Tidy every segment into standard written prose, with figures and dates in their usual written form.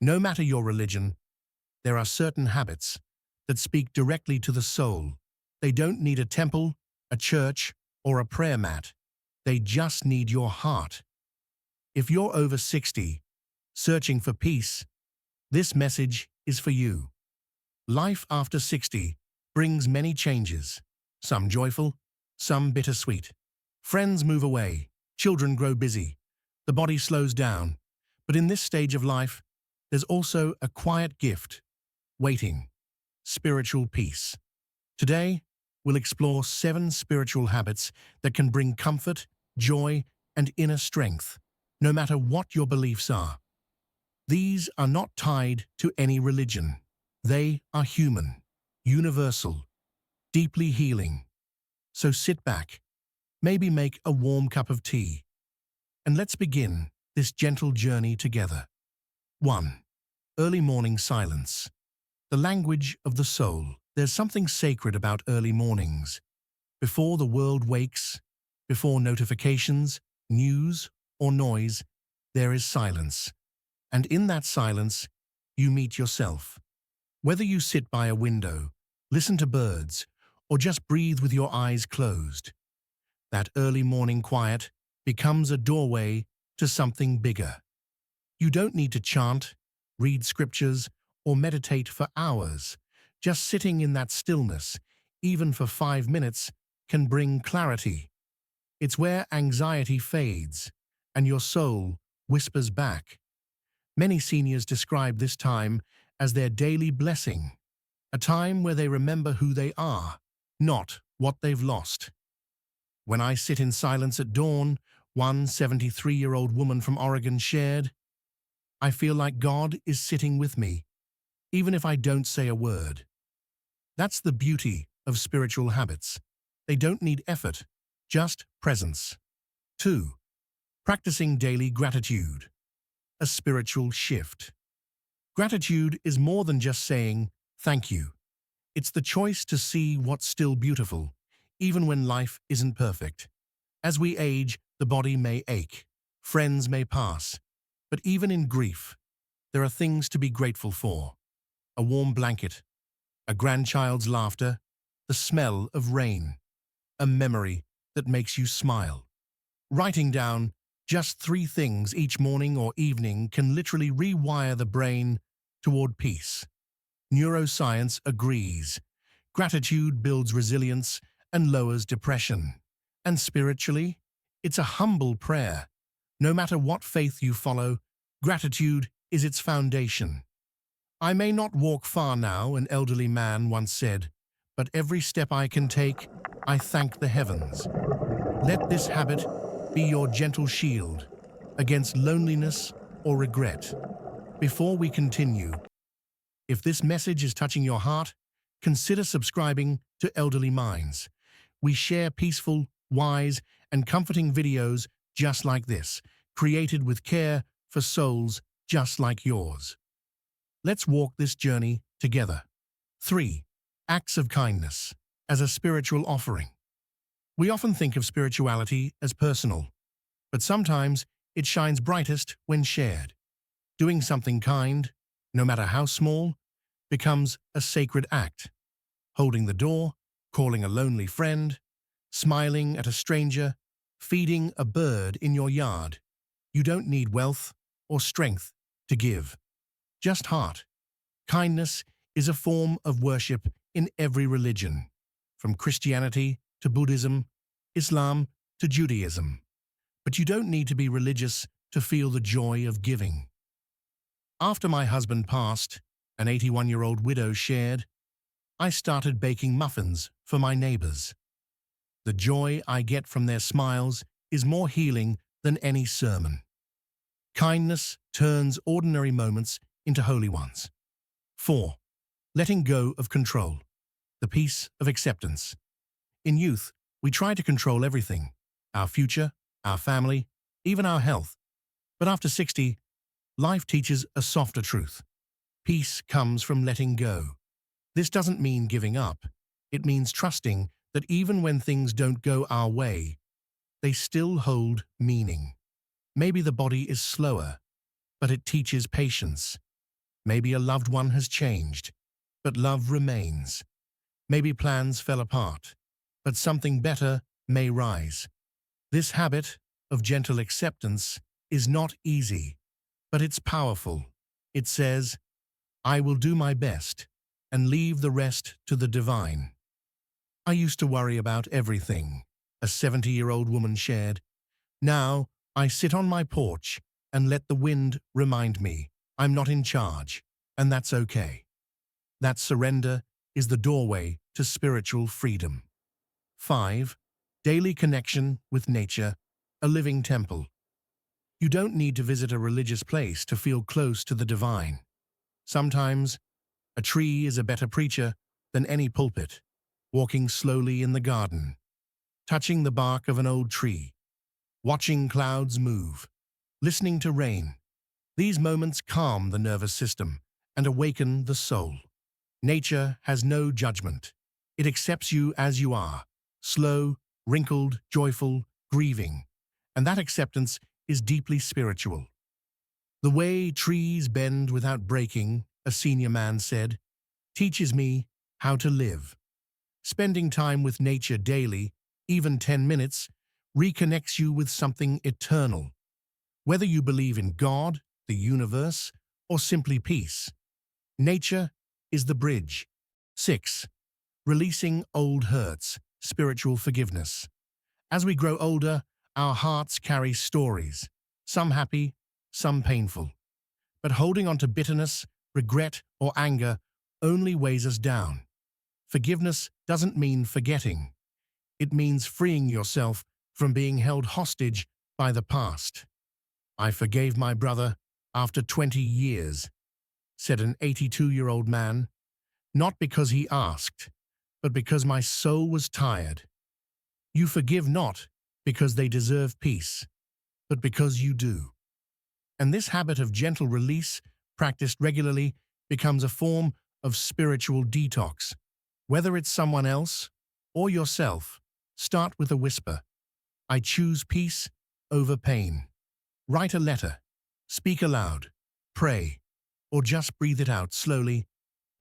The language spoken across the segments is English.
No matter your religion, there are certain habits that speak directly to the soul. They don't need a temple, a church, or a prayer mat. They just need your heart. If you're over 60, searching for peace, this message is for you. Life after 60 brings many changes, some joyful, some bittersweet. Friends move away, children grow busy, the body slows down. But in this stage of life, there's also a quiet gift, waiting, spiritual peace. Today, we'll explore 7 spiritual habits that can bring comfort, joy, and inner strength, no matter what your beliefs are. These are not tied to any religion. They are human, universal, deeply healing. So sit back, maybe make a warm cup of tea, and let's begin this gentle journey together. 1. Early morning silence. The language of the soul. There's something sacred about early mornings. Before the world wakes, before notifications, news, or noise, there is silence. And in that silence, you meet yourself. Whether you sit by a window, listen to birds, or just breathe with your eyes closed, that early morning quiet becomes a doorway to something bigger. You don't need to chant, read scriptures, or meditate for hours. Just sitting in that stillness, even for 5 minutes, can bring clarity. It's where anxiety fades, and your soul whispers back. Many seniors describe this time as their daily blessing, a time where they remember who they are, not what they've lost. When I sit in silence at dawn, one 73-year-old woman from Oregon shared, I feel like God is sitting with me, even if I don't say a word. That's the beauty of spiritual habits. They don't need effort, just presence. 2. Practicing daily gratitude. A spiritual shift. Gratitude is more than just saying, thank you. It's the choice to see what's still beautiful, even when life isn't perfect. As we age, the body may ache, friends may pass, but even in grief, there are things to be grateful for. A warm blanket, a grandchild's laughter, the smell of rain, a memory that makes you smile. Writing down just 3 things each morning or evening can literally rewire the brain toward peace. Neuroscience agrees. Gratitude builds resilience and lowers depression. And spiritually, it's a humble prayer. No matter what faith you follow, gratitude is its foundation. I may not walk far now, an elderly man once said, but every step I can take, I thank the heavens. Let this habit be your gentle shield against loneliness or regret. Before we continue, if this message is touching your heart, consider subscribing to Elderly Minds. We share peaceful, wise, and comforting videos just like this, created with care for souls just like yours. Let's walk this journey together. 3. Acts of kindness as a spiritual offering. We often think of spirituality as personal, but sometimes it shines brightest when shared. Doing something kind, no matter how small, becomes a sacred act. Holding the door, calling a lonely friend, smiling at a stranger, feeding a bird in your yard. You don't need wealth or strength to give, just heart. Kindness is a form of worship in every religion, from Christianity to Buddhism, Islam to Judaism. But you don't need to be religious to feel the joy of giving. After my husband passed, an 81-year-old widow shared, I started baking muffins for my neighbors. The joy I get from their smiles is more healing than any sermon. Kindness turns ordinary moments into holy ones. 4. Letting go of control. The peace of acceptance. In youth, we try to control everything, our future, our family, even our health. But after 60, life teaches a softer truth. Peace comes from letting go. This doesn't mean giving up. It means trusting that even when things don't go our way, they still hold meaning. Maybe the body is slower, but it teaches patience. Maybe a loved one has changed, but love remains. Maybe plans fell apart, but something better may rise. This habit of gentle acceptance is not easy, but it's powerful. It says, I will do my best and leave the rest to the divine. I used to worry about everything, a 70-year-old woman shared. Now, I sit on my porch and let the wind remind me I'm not in charge, and that's okay. That surrender is the doorway to spiritual freedom. 5. Daily connection with nature, a living temple. You don't need to visit a religious place to feel close to the divine. Sometimes, a tree is a better preacher than any pulpit. Walking slowly in the garden, touching the bark of an old tree, watching clouds move, listening to rain. These moments calm the nervous system and awaken the soul. Nature has no judgment. It accepts you as you are, slow, wrinkled, joyful, grieving. And that acceptance is deeply spiritual. The way trees bend without breaking, a senior man said, teaches me how to live. Spending time with nature daily, even 10 minutes, reconnects you with something eternal. Whether you believe in God, the universe, or simply peace, nature is the bridge. 6. Releasing old hurts, spiritual forgiveness. As we grow older, our hearts carry stories, some happy, some painful. But holding on to bitterness, regret, or anger only weighs us down. Forgiveness doesn't mean forgetting. It means freeing yourself from being held hostage by the past. I forgave my brother after 20 years, said an 82-year-old man, not because he asked, but because my soul was tired. You forgive not because they deserve peace, but because you do. And this habit of gentle release, practiced regularly, becomes a form of spiritual detox. Whether it's someone else or yourself, start with a whisper. I choose peace over pain. Write a letter, speak aloud, pray, or just breathe it out slowly.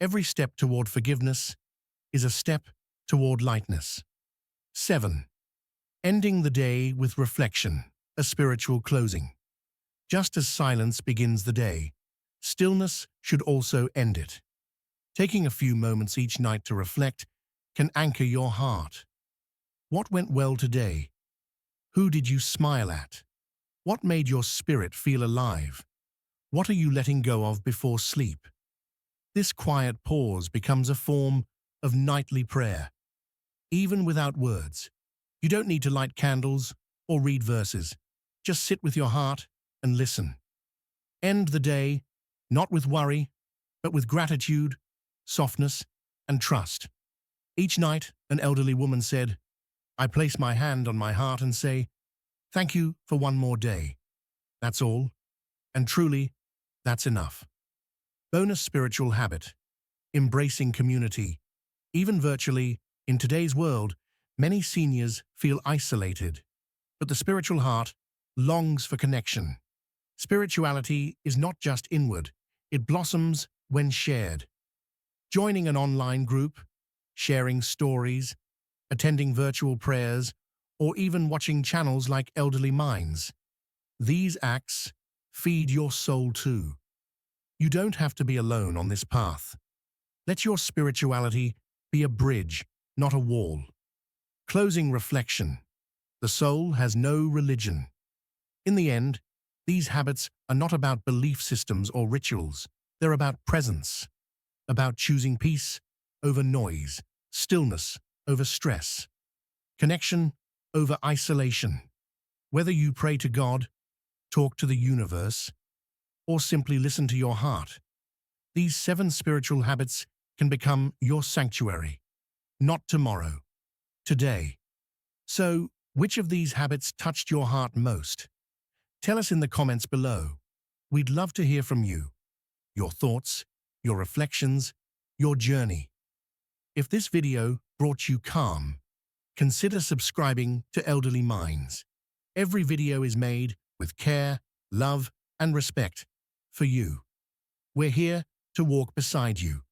Every step toward forgiveness is a step toward lightness. 7. Ending the day with reflection, a spiritual closing. Just as silence begins the day, stillness should also end it. Taking a few moments each night to reflect can anchor your heart. What went well today? Who did you smile at? What made your spirit feel alive? What are you letting go of before sleep? This quiet pause becomes a form of nightly prayer. Even without words, you don't need to light candles or read verses. Just sit with your heart and listen. End the day, not with worry, but with gratitude, softness, and trust. Each night, an elderly woman said, I place my hand on my heart and say, thank you for one more day. That's all. And truly, that's enough. Bonus spiritual habit. Embracing community. Even virtually, in today's world, many seniors feel isolated. But the spiritual heart longs for connection. Spirituality is not just inward, it blossoms when shared. Joining an online group, sharing stories, attending virtual prayers, or even watching channels like Elderly Minds. These acts feed your soul too. You don't have to be alone on this path. Let your spirituality be a bridge, not a wall. Closing reflection. The soul has no religion. In the end, these habits are not about belief systems or rituals. They're about presence, about choosing peace over noise, stillness over stress, connection over isolation. Whether you pray to God, talk to the universe, or simply listen to your heart, these 7 spiritual habits can become your sanctuary. Not tomorrow, today. So, which of these habits touched your heart most? Tell us in the comments below. We'd love to hear from you. Your thoughts, your reflections, your journey. If this video brought you calm, consider subscribing to Elderly Minds. Every video is made with care, love, and respect for you. We're here to walk beside you.